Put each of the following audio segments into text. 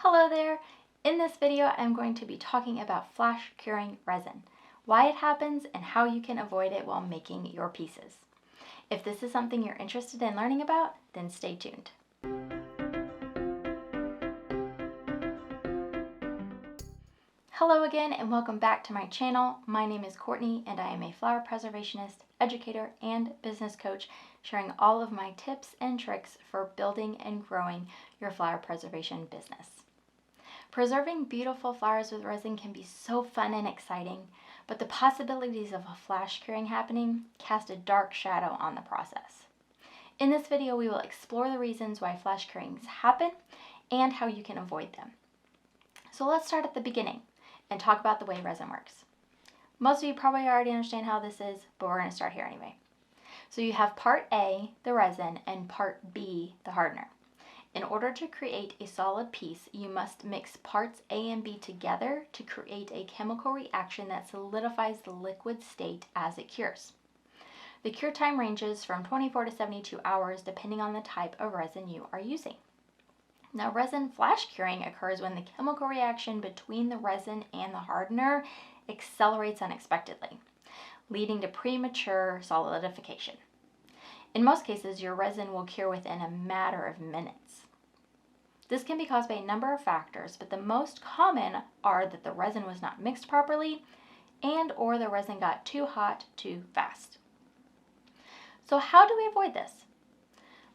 Hello there! In this video, I'm going to be talking about flash curing resin, why it happens, and how you can avoid it while making your pieces. If this is something you're interested in learning about, then stay tuned. Hello again and welcome back to my channel. My name is Courtney and I am a flower preservationist, educator, and business coach, sharing all of my tips and tricks for building and growing your flower preservation business. Preserving beautiful flowers with resin can be so fun and exciting, but the possibilities of a flash curing happening cast a dark shadow on the process. In this video, we will explore the reasons why flash curings happen and how you can avoid them. So let's start at the beginning and talk about the way resin works. Most of you probably already understand how this is, but we're going to start here anyway. So you have part A, the resin, and part B, the hardener. In order to create a solid piece, you must mix parts A and B together to create a chemical reaction that solidifies the liquid state as it cures. The cure time ranges from 24 to 72 hours depending on the type of resin you are using. Now, resin flash curing occurs when the chemical reaction between the resin and the hardener accelerates unexpectedly, leading to premature solidification. In most cases, your resin will cure within a matter of minutes. This can be caused by a number of factors, but the most common are that the resin was not mixed properly and/or the resin got too hot too fast. So how do we avoid this?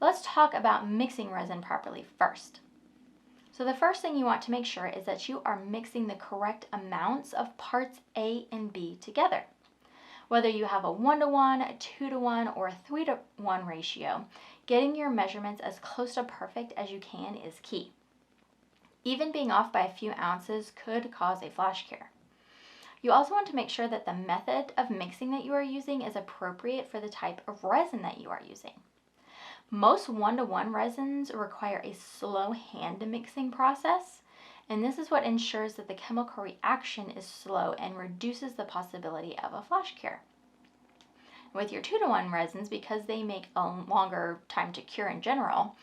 Let's talk about mixing resin properly first. So the first thing you want to make sure is that you are mixing the correct amounts of parts A and B together. Whether you have a 1-to-1, a 2-to-1, or a 3-to-1 ratio, getting your measurements as close to perfect as you can is key. Even being off by a few ounces could cause a flash cure. You also want to make sure that the method of mixing that you are using is appropriate for the type of resin that you are using. Most 1-to-1 resins require a slow hand mixing process, and this is what ensures that the chemical reaction is slow and reduces the possibility of a flash cure. With your 2-to-1 resins, because they make a longer time to cure in general,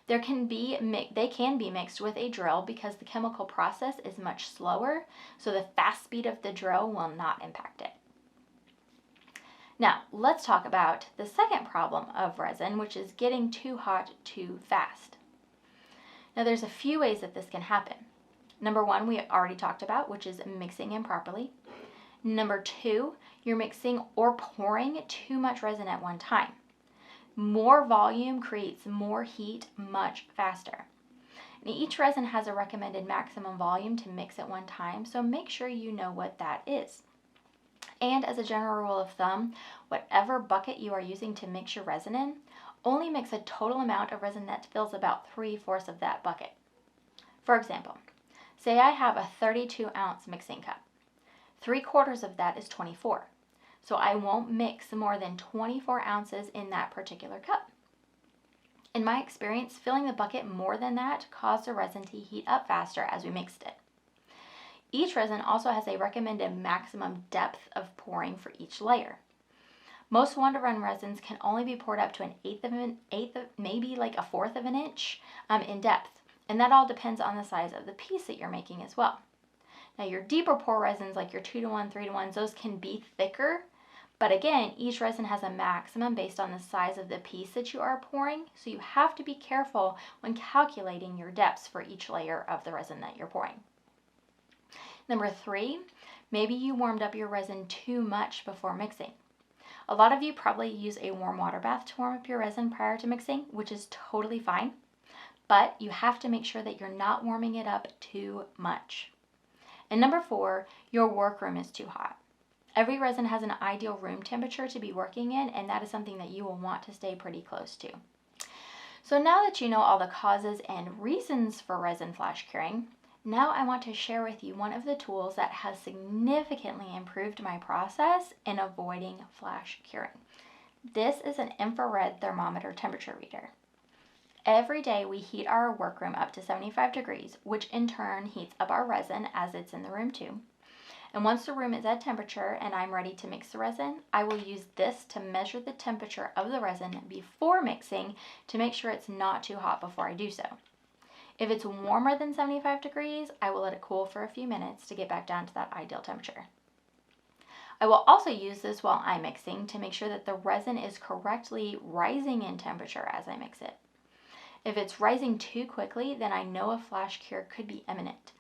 they can be mixed with a drill because the chemical process is much slower, so the fast speed of the drill will not impact it. Now, let's talk about the second problem of resin, which is getting too hot too fast. Now, there's a few ways that this can happen. Number one, we already talked about, which is mixing improperly. Number two, you're mixing or pouring too much resin at one time. More volume creates more heat much faster. And each resin has a recommended maximum volume to mix at one time, so make sure you know what that is. And as a general rule of thumb, whatever bucket you are using to mix your resin in, only mix a total amount of resin that fills about 3/4 of that bucket. For example, say I have a 32-ounce mixing cup. 3/4 of that is 24. So I won't mix more than 24 ounces in that particular cup. In my experience, filling the bucket more than that caused the resin to heat up faster as we mixed it. Each resin also has a recommended maximum depth of pouring for each layer. Most 1-to-1 resins can only be poured up to an eighth of maybe like a 1/4 of an inch in depth. And that all depends on the size of the piece that you're making as well. Now, your deeper pour resins like your 2-to-1, 3-to-1s, those can be thicker. But again, each resin has a maximum based on the size of the piece that you are pouring. So you have to be careful when calculating your depths for each layer of the resin that you're pouring. Number three, maybe you warmed up your resin too much before mixing. A lot of you probably use a warm water bath to warm up your resin prior to mixing, which is totally fine. But you have to make sure that you're not warming it up too much. And number four, your workroom is too hot. Every resin has an ideal room temperature to be working in, and that is something that you will want to stay pretty close to. So now that you know all the causes and reasons for resin flash curing, now I want to share with you one of the tools that has significantly improved my process in avoiding flash curing. This is an infrared thermometer temperature reader. Every day we heat our workroom up to 75 degrees, which in turn heats up our resin as it's in the room too. And once the room is at temperature and I'm ready to mix the resin, I will use this to measure the temperature of the resin before mixing to make sure it's not too hot before I do so. If it's warmer than 75 degrees, I will let it cool for a few minutes to get back down to that ideal temperature. I will also use this while I'm mixing to make sure that the resin is correctly rising in temperature as I mix it. If it's rising too quickly, then I know a flash cure could be imminent.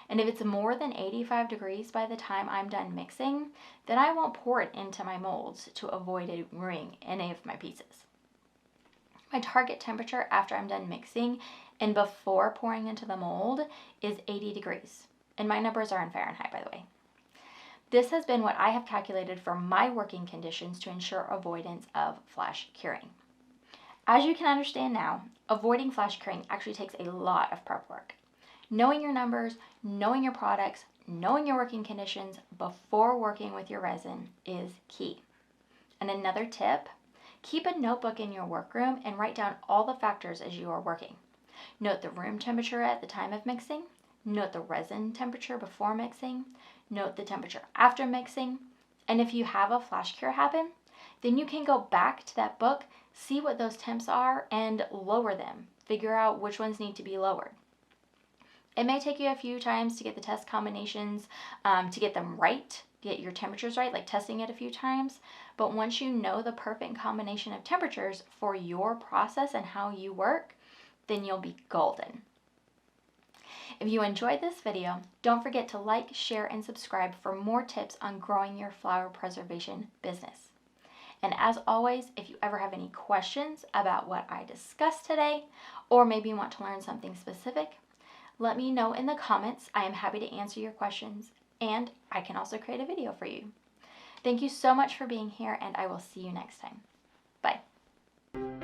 And if it's more than 85 degrees by the time I'm done mixing, then I won't pour it into my molds to avoid it ruining any of my pieces. My target temperature after I'm done mixing and before pouring into the mold is 80 degrees. And my numbers are in Fahrenheit, by the way. This has been what I have calculated for my working conditions to ensure avoidance of flash curing. As you can understand now, avoiding flash curing actually takes a lot of prep work. Knowing your numbers, knowing your products, knowing your working conditions before working with your resin is key. And another tip, keep a notebook in your workroom and write down all the factors as you are working. Note the room temperature at the time of mixing, note the resin temperature before mixing, note the temperature after mixing, and if you have a flash cure happen, then you can go back to that book, see what those temps are, and lower them. Figure out which ones need to be lowered. It may take you a few times to get the test combinations, to get them right, get your temperatures right, like testing it a few times. But once you know the perfect combination of temperatures for your process and how you work, then you'll be golden. If you enjoyed this video, don't forget to like, share, and subscribe for more tips on growing your flower preservation business. And as always, if you ever have any questions about what I discussed today, or maybe you want to learn something specific, let me know in the comments. I am happy to answer your questions, and I can also create a video for you. Thank you so much for being here, and I will see you next time. Bye.